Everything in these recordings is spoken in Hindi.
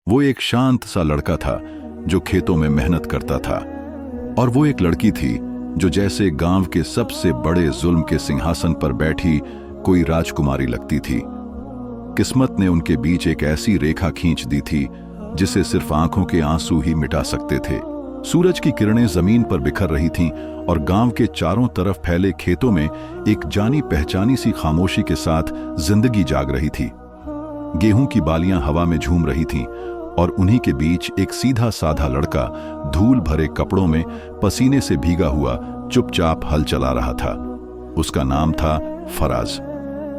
वो एक शांत सा लड़का था जो खेतों में मेहनत करता था, और वो एक लड़की थी जो जैसे गांव के सबसे बड़े जुल्म के सिंहासन पर बैठी कोई राजकुमारी लगती थी। किस्मत ने उनके बीच एक ऐसी रेखा खींच दी थी जिसे सिर्फ आंखों के आंसू ही मिटा सकते थे। सूरज की किरणें जमीन पर बिखर रही थीं और गांव के चारों तरफ फैले खेतों में एक जानी पहचानी सी खामोशी के साथ जिंदगी जाग रही थी। गेहूं की बालियां हवा में झूम रही थीं और उन्हीं के बीच एक सीधा साधा लड़का धूल भरे कपड़ों में पसीने से भीगा हुआ चुपचाप हल चला रहा था। उसका नाम था फराज।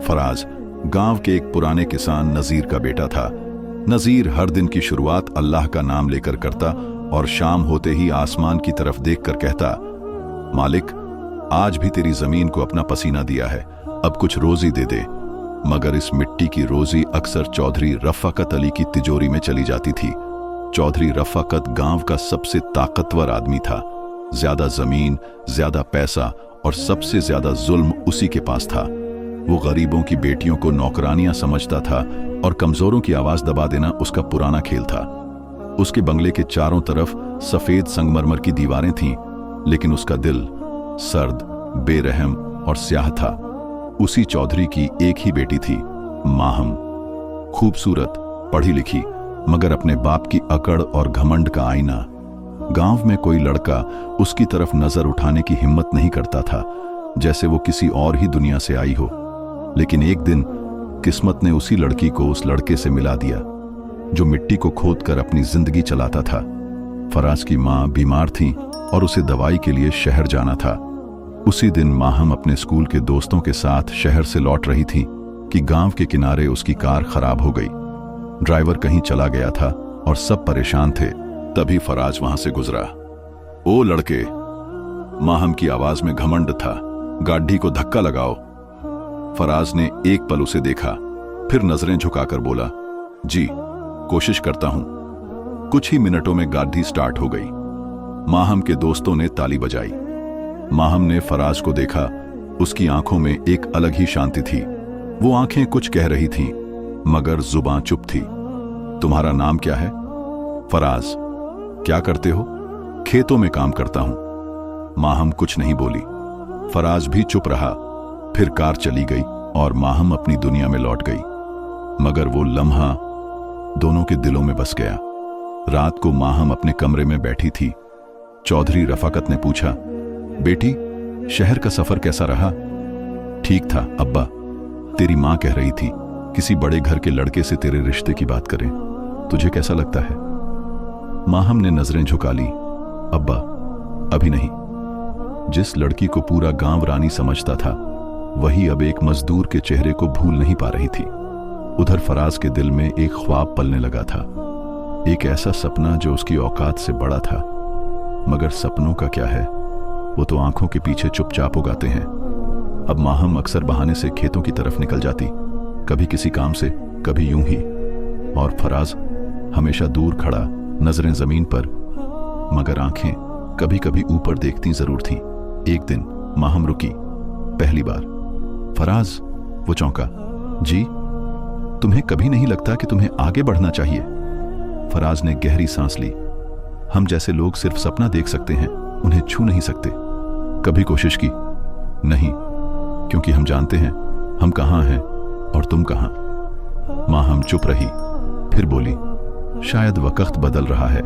फराज गांव के एक पुराने किसान नजीर का बेटा था। नजीर हर दिन की शुरुआत अल्लाह का नाम लेकर करता और शाम होते ही आसमान की तरफ देखकर कहता, मालिक, आज भी तेरी जमीन को अपना पसीना दिया है, अब कुछ रोजी दे दे। मगर इस मिट्टी की रोजी अक्सर चौधरी रफ़ाकत अली की तिजोरी में चली जाती थी। चौधरी रफ़ाकत गांव का सबसे ताकतवर आदमी था। ज्यादा जमीन, ज्यादा पैसा और सबसे ज्यादा जुल्म उसी के पास था। वो गरीबों की बेटियों को नौकरानियां समझता था और कमजोरों की आवाज दबा देना उसका पुराना खेल था। उसके बंगले के चारों तरफ सफेद संगमरमर की दीवारें थीं, लेकिन उसका दिल सर्द, बेरहम और स्याह था। उसी चौधरी की एक ही बेटी थी, माहम। खूबसूरत, पढ़ी लिखी, मगर अपने बाप की अकड़ और घमंड का आईना। गांव में कोई लड़का उसकी तरफ नजर उठाने की हिम्मत नहीं करता था, जैसे वो किसी और ही दुनिया से आई हो। लेकिन एक दिन किस्मत ने उसी लड़की को उस लड़के से मिला दिया जो मिट्टी को खोदकर अपनी जिंदगी चलाता था। फराज की मां बीमार थी और उसे दवाई के लिए शहर जाना था। उसी दिन माहम अपने स्कूल के दोस्तों के साथ शहर से लौट रही थी कि गांव के किनारे उसकी कार खराब हो गई। ड्राइवर कहीं चला गया था और सब परेशान थे। तभी फराज वहां से गुजरा। ओ लड़के, माहम की आवाज में घमंड था, गाड़ी को धक्का लगाओ। फराज ने एक पल उसे देखा, फिर नजरें झुकाकर बोला, जी कोशिश करता हूं। कुछ ही मिनटों में गाड़ी स्टार्ट हो गई। माहम के दोस्तों ने ताली बजाई। माहम ने फराज को देखा। उसकी आंखों में एक अलग ही शांति थी। वो आंखें कुछ कह रही थीं, मगर जुबान चुप थी। तुम्हारा नाम क्या है? फराज। क्या करते हो? खेतों में काम करता हूं। माहम कुछ नहीं बोली। फराज भी चुप रहा। फिर कार चली गई और माहम अपनी दुनिया में लौट गई। मगर वो लम्हा दोनों के दिलों में बस गया। रात को माहम अपने कमरे में बैठी थी। चौधरी रफ़ाकत ने पूछा, बेटी, शहर का सफर कैसा रहा? ठीक था अब्बा। तेरी मां कह रही थी किसी बड़े घर के लड़के से तेरे रिश्ते की बात करें। तुझे कैसा लगता है? माहम ने नजरें झुका ली। अब्बा, अभी नहीं। जिस लड़की को पूरा गांव रानी समझता था, वही अब एक मजदूर के चेहरे को भूल नहीं पा रही थी। उधर फराज के दिल में एक ख्वाब पलने लगा था, एक ऐसा सपना जो उसकी औकात से बड़ा था। मगर सपनों का क्या है, वो तो आंखों के पीछे चुपचाप उगाते हैं। अब माहम अक्सर बहाने से खेतों की तरफ निकल जाती, कभी किसी काम से, कभी यूं ही। और फराज हमेशा दूर खड़ा, नजरें जमीन पर, मगर आंखें कभी कभी ऊपर देखती जरूर थीं। एक दिन माहम रुकी, पहली बार। फराज। वो चौंका। जी, तुम्हें कभी नहीं लगता कि तुम्हें आगे बढ़ना चाहिए? फराज ने गहरी सांस ली। हम जैसे लोग सिर्फ सपना देख सकते हैं, उन्हें छू नहीं सकते। कभी कोशिश की? नहीं, क्योंकि हम जानते हैं हम कहां हैं और तुम कहां। माहम चुप रही, फिर बोली, शायद वक्त बदल रहा है।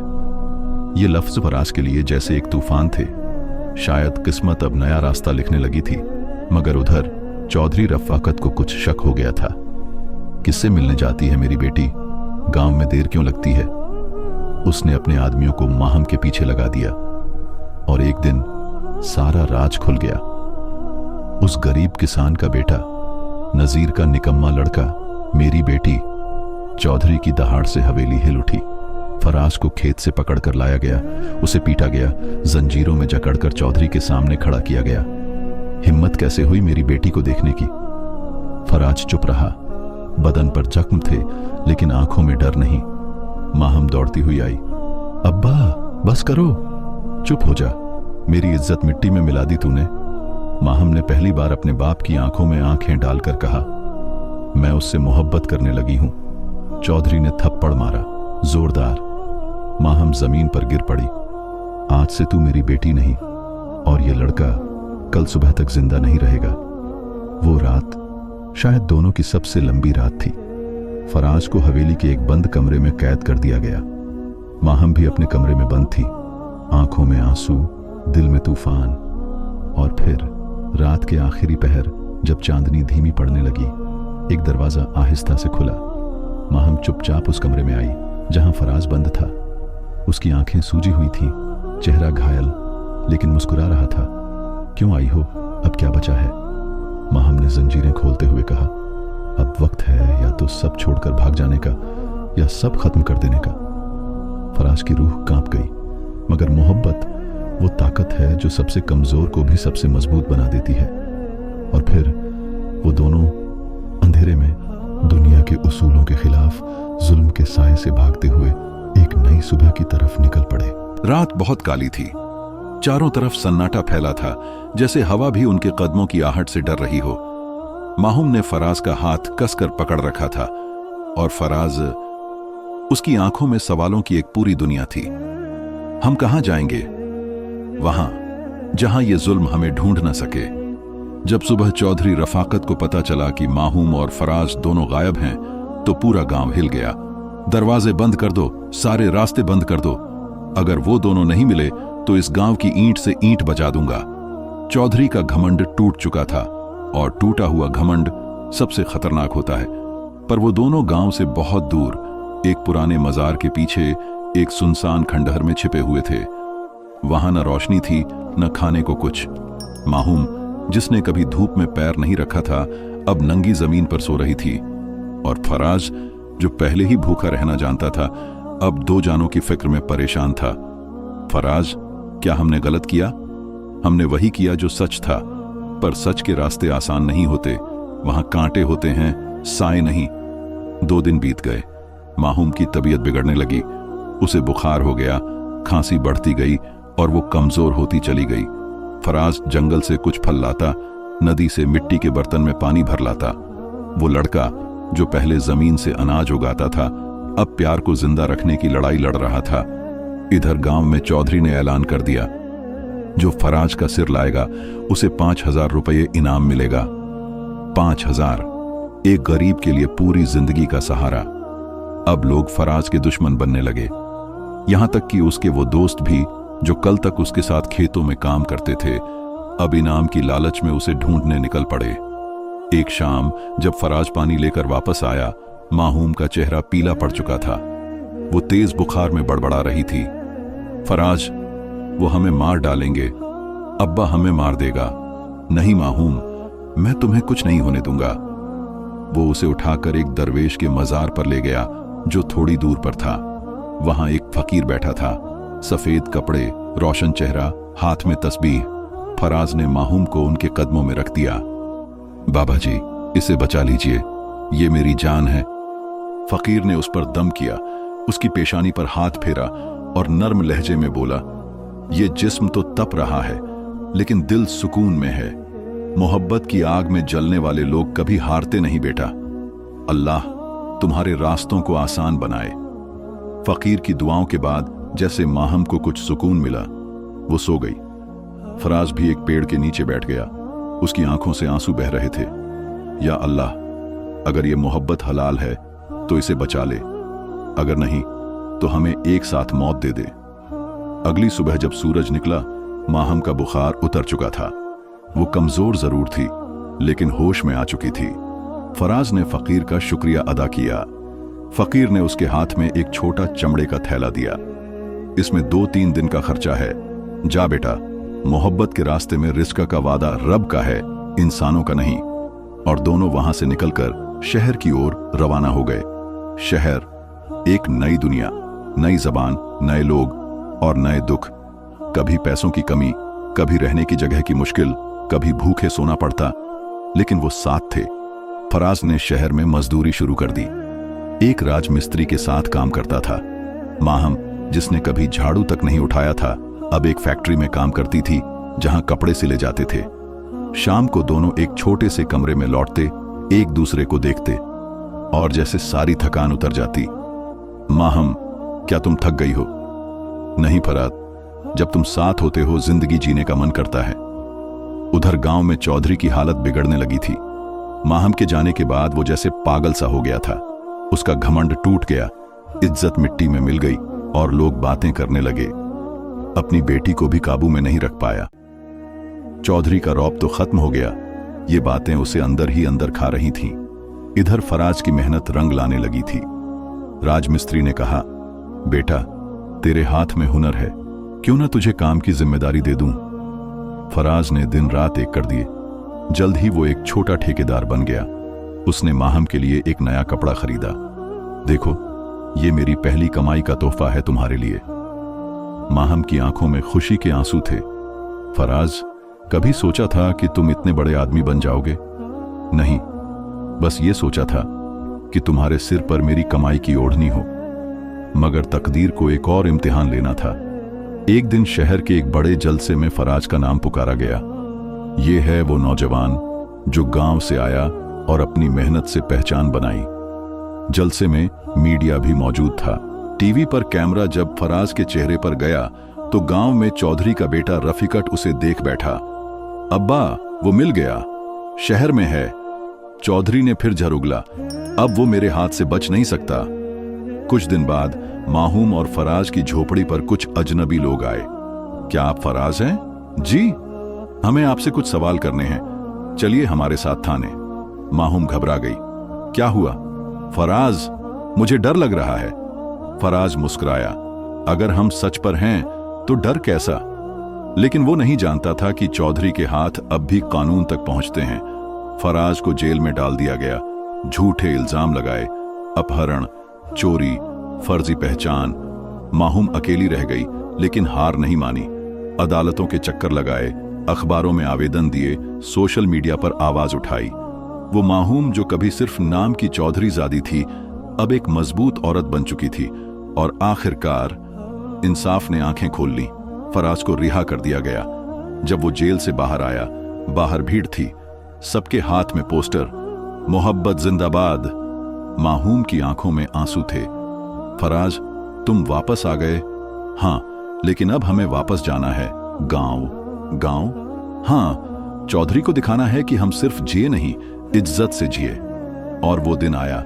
ये लफ्ज फराज के लिए जैसे एक तूफान थे। शायद किस्मत अब नया रास्ता लिखने लगी थी। मगर उधर चौधरी रफ़ाकत को कुछ शक हो गया था। किससे मिलने जाती है मेरी बेटी? गांव में देर क्यों लगती है? उसने अपने आदमियों को माहम के पीछे लगा दिया और एक दिन सारा राज खुल गया। उस गरीब किसान का बेटा, नजीर का निकम्मा लड़का, मेरी बेटी। चौधरी की दहाड़ से हवेली हिल उठी। फराज को खेत से पकड़कर लाया गया, उसे पीटा गया, जंजीरों में जकड़कर चौधरी के सामने खड़ा किया गया। हिम्मत कैसे हुई मेरी बेटी को देखने की? फराज चुप रहा। बदन पर जख्म थे, लेकिन आंखों में डर नहीं। माहम दौड़ती हुई आई। अब्बा, बस करो, चुप हो जा। मेरी इज्जत मिट्टी में मिला दी तूने। माहम ने पहली बार अपने बाप की आंखों में आंखें डालकर कहा, मैं उससे मोहब्बत करने लगी हूं। चौधरी ने थप्पड़ मारा। जोरदार। माहम जमीन पर गिर पड़ी। आज से तू मेरी बेटी नहीं, और ये लड़का कल सुबह तक जिंदा नहीं रहेगा। वो रात शायद दोनों की सबसे लंबी रात थी। फराज को हवेली के एक बंद कमरे में कैद कर दिया गया। माहम भी अपने कमरे में बंद थी, आंखों में आंसू, दिल में तूफान। और फिर रात के आखिरी पहर, जब चांदनी धीमी पड़ने लगी, एक दरवाजा आहिस्ता से खुला। माहम चुपचाप उस कमरे में आई जहां फराज बंद था। उसकी आंखें सूजी हुई थीं, चेहरा घायल, लेकिन मुस्कुरा रहा था। क्यों आई हो? अब क्या बचा है? माहम ने जंजीरें खोलते हुए कहा, अब वक्त है या तो सब छोड़कर भाग जाने का, या सब खत्म कर देने का। फराज की रूह कांप गई, मगर मोहब्बत वो ताकत है जो सबसे कमजोर को भी सबसे मजबूत बना देती है। और फिर वो दोनों अंधेरे में दुनिया के उसूलों के खिलाफ जुल्म के साए से भागते हुए एक नई सुबह की तरफ निकल पड़े। रात बहुत काली थी। चारों तरफ सन्नाटा फैला था, जैसे हवा भी उनके कदमों की आहट से डर रही हो। माहूम ने फराज का हाथ कसकर पकड़ रखा था, और फराज, उसकी आंखों में सवालों की एक पूरी दुनिया थी। हम कहां जाएंगे? वहां जहां ये जुल्म हमें ढूंढ न सके। जब सुबह चौधरी रफाकत को पता चला कि माहूम और फराज दोनों गायब हैं, तो पूरा गांव हिल गया। दरवाजे बंद कर दो, सारे रास्ते बंद कर दो। अगर वो दोनों नहीं मिले तो इस गांव की ईंट से ईंट बजा दूंगा। चौधरी का घमंड टूट चुका था, और टूटा हुआ घमंड सबसे खतरनाक होता है। पर वो दोनों गांव से बहुत दूर एक पुराने मजार के पीछे एक सुनसान खंडहर में छिपे हुए थे। वहां न रोशनी थी, न खाने को कुछ। माहूम, जिसने कभी धूप में पैर नहीं रखा था, अब नंगी जमीन पर सो रही थी। और फराज, जो पहले ही भूखा रहना जानता था, अब दो जानों की फिक्र में परेशान था। फराज, क्या हमने गलत किया? हमने वही किया जो सच था, पर सच के रास्ते आसान नहीं होते। वहां कांटे होते हैं, साए नहीं। 2 दिन बीत गए। माहूम की तबीयत बिगड़ने लगी। उसे बुखार हो गया, खांसी बढ़ती गई, और वो कमजोर होती चली गई। फराज जंगल से कुछ फल लाता, नदी से मिट्टी के बर्तन में पानी भर लाता। वो लड़का जो पहले जमीन से अनाज उगाता था, अब प्यार को जिंदा रखने की लड़ाई लड़ रहा था। इधर गांव में चौधरी ने ऐलान कर दिया, जो फराज का सिर लाएगा उसे 5,000 रुपये इनाम मिलेगा। 5,000, एक गरीब के लिए पूरी जिंदगी का सहारा। अब लोग फराज के दुश्मन बनने लगे, यहां तक कि उसके वो दोस्त भी जो कल तक उसके साथ खेतों में काम करते थे, अब इनाम की लालच में उसे ढूंढने निकल पड़े। एक शाम जब फराज पानी लेकर वापस आया, माहूम का चेहरा पीला पड़ चुका था। वो तेज बुखार में बड़बड़ा रही थी। फराज, वो हमें मार डालेंगे, अब्बा हमें मार देगा। नहीं माहूम, मैं तुम्हें कुछ नहीं होने दूंगा। वो उसे उठाकर एक दरवेश के मजार पर ले गया जो थोड़ी दूर पर था। वहां एक फकीर बैठा था, सफेद कपड़े, रोशन चेहरा, हाथ में तस्बीह। फराज ने माहूम को उनके कदमों में रख दिया। बाबा जी, इसे बचा लीजिए, ये मेरी जान है। फकीर ने उस पर दम किया, उसकी पेशानी पर हाथ फेरा और नर्म लहजे में बोला, ये जिस्म तो तप रहा है, लेकिन दिल सुकून में है। मोहब्बत की आग में जलने वाले लोग कभी हारते नहीं बेटा। अल्लाह तुम्हारे रास्तों को आसान बनाए। फकीर की दुआओं के बाद जैसे माहम को कुछ सुकून मिला, वो सो गई। फराज भी एक पेड़ के नीचे बैठ गया। उसकी आंखों से आंसू बह रहे थे। या अल्लाह, अगर ये मोहब्बत हलाल है तो इसे बचा ले, अगर नहीं तो हमें एक साथ मौत दे दे। अगली सुबह जब सूरज निकला, माहम का बुखार उतर चुका था। वो कमजोर जरूर थी, लेकिन होश में आ चुकी थी। फराज ने फकीर का शुक्रिया अदा किया। फकीर ने उसके हाथ में एक छोटा चमड़े का थैला दिया। इसमें 2-3 दिन का खर्चा है, जा बेटा। मोहब्बत के रास्ते में रिस्क का वादा रब का है, इंसानों का नहीं। और दोनों वहां से निकलकर शहर की ओर रवाना हो गए। शहर, एक नई दुनिया, नई जबान, नए लोग और नए दुख। कभी पैसों की कमी, कभी रहने की जगह की मुश्किल, कभी भूखे सोना पड़ता, लेकिन वो साथ थे। फराज ने शहर में मजदूरी शुरू कर दी। एक राजमिस्त्री के साथ काम करता था। माहम, जिसने कभी झाड़ू तक नहीं उठाया था, अब एक फैक्ट्री में काम करती थी जहां कपड़े सिले जाते थे। शाम को दोनों एक छोटे से कमरे में लौटते, एक दूसरे को देखते और जैसे सारी थकान उतर जाती। माहम क्या तुम थक गई हो? नहीं फराज, जब तुम साथ होते हो जिंदगी जीने का मन करता है। उधर गांव में चौधरी की हालत बिगड़ने लगी थी। माहम के जाने के बाद वो जैसे पागल सा हो गया था। उसका घमंड टूट गया, इज्जत मिट्टी में मिल गई और लोग बातें करने लगे। अपनी बेटी को भी काबू में नहीं रख पाया। चौधरी का रौब तो खत्म हो गया। ये बातें उसे अंदर ही अंदर खा रही थीं। इधर फराज की मेहनत रंग लाने लगी थी। राजमिस्त्री ने कहा, बेटा, तेरे हाथ में हुनर है, क्यों ना तुझे काम की जिम्मेदारी दे दूं। फराज ने दिन रात एक कर दिए। जल्द ही वो एक छोटा ठेकेदार बन गया। उसने माहम के लिए एक नया कपड़ा खरीदा। देखो, ये मेरी पहली कमाई का तोहफा है तुम्हारे लिए। माहम की आंखों में खुशी के आंसू थे। फराज, कभी सोचा था कि तुम इतने बड़े आदमी बन जाओगे? नहीं, बस ये सोचा था कि तुम्हारे सिर पर मेरी कमाई की ओढ़नी हो। मगर तकदीर को एक और इम्तिहान लेना था। एक दिन शहर के एक बड़े जलसे में फराज का नाम पुकारा गया। ये है वो नौजवान जो गांव से आया और अपनी मेहनत से पहचान बनाई। जलसे में मीडिया भी मौजूद था। टीवी पर कैमरा जब फराज के चेहरे पर गया तो गांव में चौधरी का बेटा रफीकट उसे देख बैठा। अब्बा, वो मिल गया, शहर में है। चौधरी ने फिर झर उगला, अब वो मेरे हाथ से बच नहीं सकता। कुछ दिन बाद माहूम और फराज की झोपड़ी पर कुछ अजनबी लोग आए। क्या आप फराज हैं? जी, हमें आपसे कुछ सवाल करने हैं, चलिए हमारे साथ थाने। माहूम घबरा गई। क्या हुआ? फराज, मुझे डर लग रहा है। फराज मुस्कुराया, अगर हम सच पर हैं तो डर कैसा? लेकिन वो नहीं जानता था कि चौधरी के हाथ अब भी कानून तक पहुंचते हैं। फराज को जेल में डाल दिया गया। झूठे इल्जाम लगाए, अपहरण, चोरी, फर्जी पहचान। माहूम अकेली रह गई, लेकिन हार नहीं मानी। अदालतों के चक्कर लगाए, अखबारों में आवेदन दिए, सोशल मीडिया पर आवाज उठाई। वो माहूम जो कभी सिर्फ नाम की चौधरीजादी थी, अब एक मजबूत औरत बन चुकी थी। और आखिरकार इंसाफ ने आंखें खोल ली। फराज को रिहा कर दिया गया। जब वो जेल से बाहर आया, बाहर भीड़ थी, सबके हाथ में पोस्टर, मोहब्बत जिंदाबाद। माहूम की आंखों में आंसू थे। फराज, तुम वापस आ गए? हाँ, लेकिन अब हमें वापस जाना है। गांव? गांव? हाँ, चौधरी को दिखाना है कि हम सिर्फ जिए नहीं, इज्जत से जिए। और वो दिन आया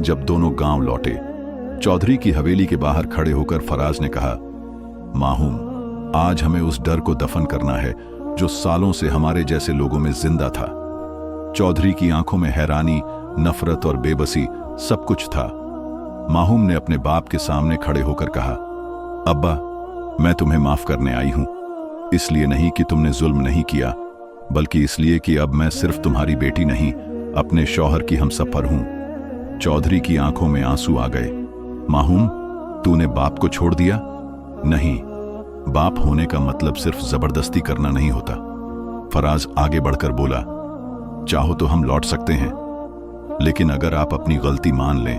जब दोनों गांव लौटे। चौधरी की हवेली के बाहर खड़े होकर फराज ने कहा, माहूम, आज हमें उस डर को दफन करना है जो सालों से हमारे जैसे लोगों में जिंदा था। चौधरी की आंखों में हैरानी, नफरत और बेबसी सब कुछ था। माहूम ने अपने बाप के सामने खड़े होकर कहा, अब्बा, मैं तुम्हें माफ करने आई हूं। इसलिए नहीं कि तुमने जुल्म नहीं किया, बल्कि इसलिए कि अब मैं सिर्फ तुम्हारी बेटी नहीं, अपने शौहर की हमसफर हूं। चौधरी की आंखों में आंसू आ गए। माहूम, तूने बाप को छोड़ दिया? नहीं, बाप होने का मतलब सिर्फ जबरदस्ती करना नहीं होता। फराज आगे बढ़कर बोला, चाहो तो हम लौट सकते हैं, लेकिन अगर आप अपनी गलती मान लें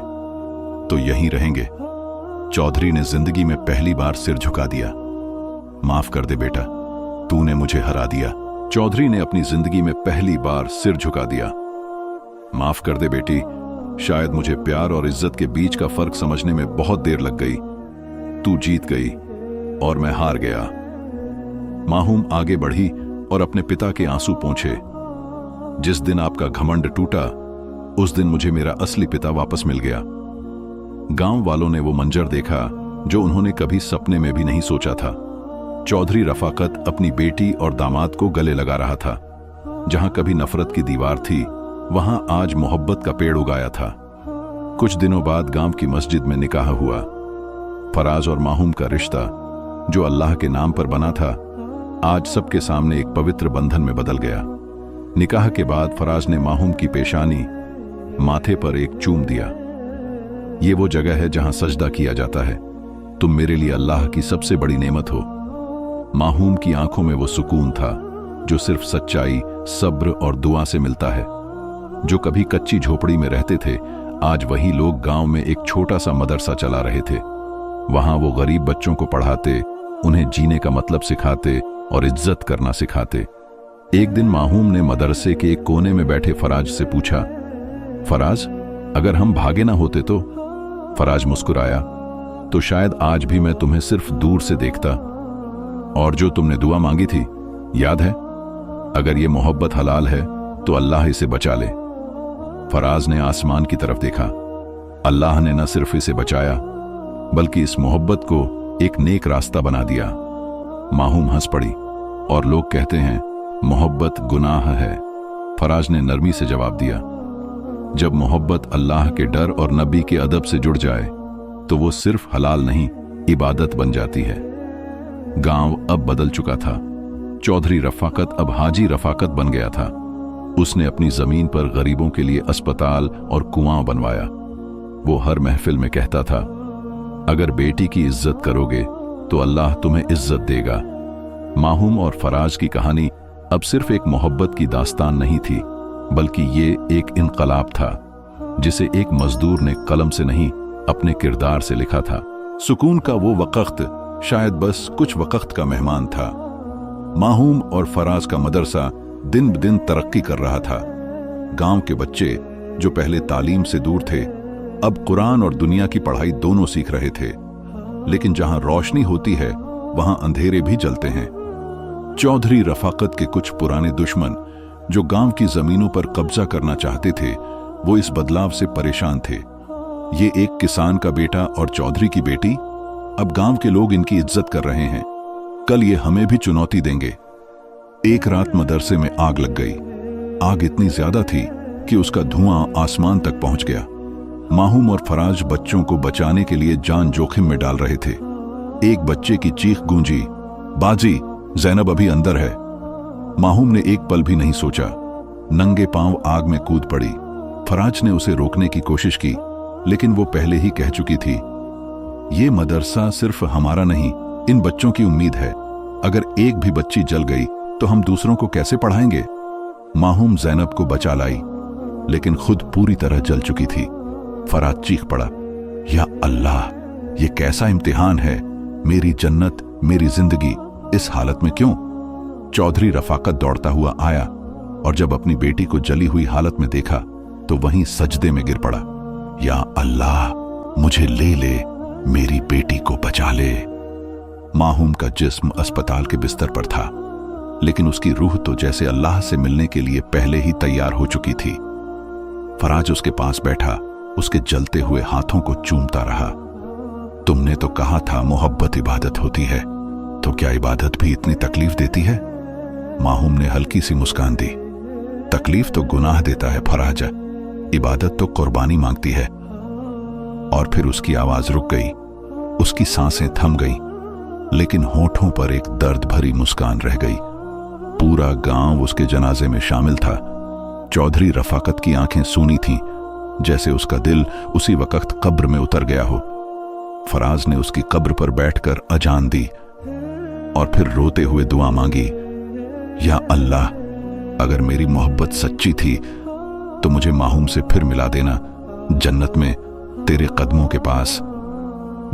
तो यहीं रहेंगे। चौधरी ने जिंदगी में पहली बार सिर झुका दिया। माफ कर दे बेटा, तूने मुझे हरा दिया। चौधरी ने अपनी जिंदगी में पहली बार सिर झुका दिया। माफ कर दे बेटी, शायद मुझे प्यार और इज्जत के बीच का फर्क समझने में बहुत देर लग गई। तू जीत गई और मैं हार गया। माहूम आगे बढ़ी और अपने पिता के आंसू पोंछे। जिस दिन आपका घमंड टूटा, उस दिन मुझे मेरा असली पिता वापस मिल गया। गांव वालों ने वो मंजर देखा जो उन्होंने कभी सपने में भी नहीं सोचा था। चौधरी रफाकत अपनी बेटी और दामाद को गले लगा रहा था। जहां कभी नफरत की दीवार थी, वहां आज मोहब्बत का पेड़ उगाया था। कुछ दिनों बाद गांव की मस्जिद में निकाह हुआ। फराज और माहूम का रिश्ता, जो अल्लाह के नाम पर बना था, आज सबके सामने एक पवित्र बंधन में बदल गया। निकाह के बाद फराज ने माहूम की पेशानी, माथे पर एक चूम दिया। ये वो जगह है जहां सजदा किया जाता है। तुम मेरे लिए अल्लाह की सबसे बड़ी नेमत हो। माहूम की आंखों में वो सुकून था जो सिर्फ सच्चाई, सब्र और दुआ से मिलता है। जो कभी कच्ची झोपड़ी में रहते थे, आज वही लोग गांव में एक छोटा सा मदरसा चला रहे थे। वहां वो गरीब बच्चों को पढ़ाते, उन्हें जीने का मतलब सिखाते और इज्जत करना सिखाते। एक दिन माहूम ने मदरसे के एक कोने में बैठे फराज से पूछा, फराज, अगर हम भागे ना होते तो? फराज मुस्कुराया, तो शायद आज भी मैं तुम्हें सिर्फ दूर से देखता। और जो तुमने दुआ मांगी थी, याद है? अगर ये मोहब्बत हलाल है तो अल्लाह इसे बचा ले। फराज ने आसमान की तरफ देखा। अल्लाह ने न सिर्फ इसे बचाया बल्कि इस मोहब्बत को एक नेक रास्ता बना दिया। माहूम हंस पड़ी। और लोग कहते हैं मोहब्बत गुनाह है। फराज ने नरमी से जवाब दिया, जब मोहब्बत अल्लाह के डर और नबी के अदब से जुड़ जाए तो वो सिर्फ हलाल नहीं, इबादत बन जाती है। गांव अब बदल चुका था। चौधरी रफाकत अब हाजी रफाकत बन गया था। उसने अपनी जमीन पर गरीबों के लिए अस्पताल और कुआं बनवाया। वो हर महफिल में कहता था, अगर बेटी की इज्जत करोगे तो अल्लाह तुम्हें इज्जत देगा। माहूम और फराज की कहानी अब सिर्फ एक मोहब्बत की दास्तान नहीं थी, बल्कि ये एक इनकलाब था जिसे एक मजदूर ने कलम से नहीं, अपने किरदार से लिखा था। सुकून का वो वक्त शायद बस कुछ वक्त का मेहमान था। माहूम और फराज का मदरसा दिन ब दिन तरक्की कर रहा था। गांव के बच्चे जो पहले तालीम से दूर थे, अब कुरान और दुनिया की पढ़ाई दोनों सीख रहे थे। लेकिन जहां रोशनी होती है वहां अंधेरे भी जलते हैं। चौधरी रफाकत के कुछ पुराने दुश्मन जो गांव की जमीनों पर कब्जा करना चाहते थे, वो इस बदलाव से परेशान थे। ये एक किसान का बेटा और चौधरी की बेटी, अब गांव के लोग इनकी इज्जत कर रहे हैं। कल ये हमें भी चुनौती देंगे। एक रात मदरसे में आग लग गई। आग इतनी ज्यादा थी कि उसका धुआं आसमान तक पहुंच गया। माहूम और फराज बच्चों को बचाने के लिए जान जोखिम में डाल रहे थे। एक बच्चे की चीख गूंजी, बाजी, जैनब अभी अंदर है। माहूम ने एक पल भी नहीं सोचा, नंगे पांव आग में कूद पड़ी। फराज ने उसे रोकने की कोशिश की, लेकिन वो पहले ही कह चुकी थी, ये मदरसा सिर्फ हमारा नहीं, इन बच्चों की उम्मीद है। अगर एक भी बच्ची जल गई तो हम दूसरों को कैसे पढ़ाएंगे? माहूम जैनब को बचा लाई, लेकिन खुद पूरी तरह जल चुकी थी। फराज चीख पड़ा, या अल्लाह, ये कैसा इम्तिहान है? मेरी जन्नत, मेरी जिंदगी इस हालत में क्यों? चौधरी रफाकत दौड़ता हुआ आया और जब अपनी बेटी को जली हुई हालत में देखा तो वहीं सजदे में गिर पड़ा। या अल्लाह, मुझे ले ले, मेरी बेटी को बचा ले। माहूम का जिस्म अस्पताल के बिस्तर पर था, लेकिन उसकी रूह तो जैसे अल्लाह से मिलने के लिए पहले ही तैयार हो चुकी थी। फराज उसके पास बैठा, उसके जलते हुए हाथों को चूमता रहा। तुमने तो कहा था मोहब्बत इबादत होती है, तो क्या इबादत भी इतनी तकलीफ देती है? माहूम ने हल्की सी मुस्कान दी। तकलीफ तो गुनाह देता है फराज, इबादत तो कुर्बानी मांगती है। और फिर उसकी आवाज रुक गई, उसकी सांसें थम गईं, लेकिन होठों पर एक दर्द भरी मुस्कान रह गई। पूरा गांव उसके जनाजे में शामिल था। चौधरी रफाकत की आंखें सूनी थीं, जैसे उसका दिल उसी वक्त कब्र में उतर गया हो। फराज ने उसकी कब्र पर बैठकर अजान दी और फिर रोते हुए दुआ मांगी, या अल्लाह, अगर मेरी मोहब्बत सच्ची थी तो मुझे माहूम से फिर मिला देना, जन्नत में तेरे कदमों के पास।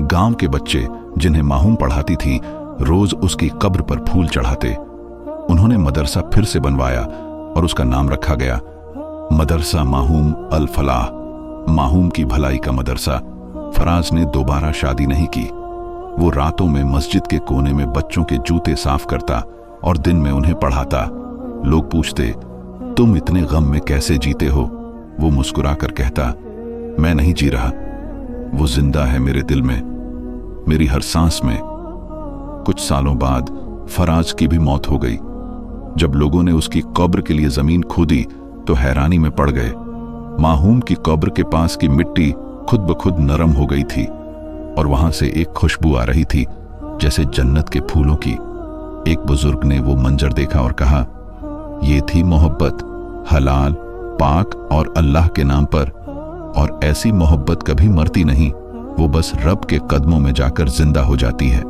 गांव के बच्चे जिन्हें माहूम पढ़ाती थी, रोज उसकी कब्र पर फूल चढ़ाते। उन्होंने मदरसा फिर से बनवाया और उसका नाम रखा गया मदरसा माहूम अल फलाह, माहूम की भलाई का मदरसा। फराज ने दोबारा शादी नहीं की। वो रातों में मस्जिद के कोने में बच्चों के जूते साफ करता और दिन में उन्हें पढ़ाता। लोग पूछते, तुम इतने गम में कैसे जीते हो? वो मुस्कुराकर कहता, मैं नहीं जी रहा, वो जिंदा है मेरे दिल में, मेरी हर सांस में। कुछ सालों बाद फराज की भी मौत हो गई। जब लोगों ने उसकी कब्र के लिए जमीन खोदी तो हैरानी में पड़ गए। माहूम की कब्र के पास की मिट्टी खुद ब खुद नरम हो गई थी और वहां से एक खुशबू आ रही थी, जैसे जन्नत के फूलों की। एक बुजुर्ग ने वो मंजर देखा और कहा, ये थी मोहब्बत, हलाल, पाक और अल्लाह के नाम पर। और ऐसी मोहब्बत कभी मरती नहीं, वो बस रब के कदमों में जाकर जिंदा हो जाती है।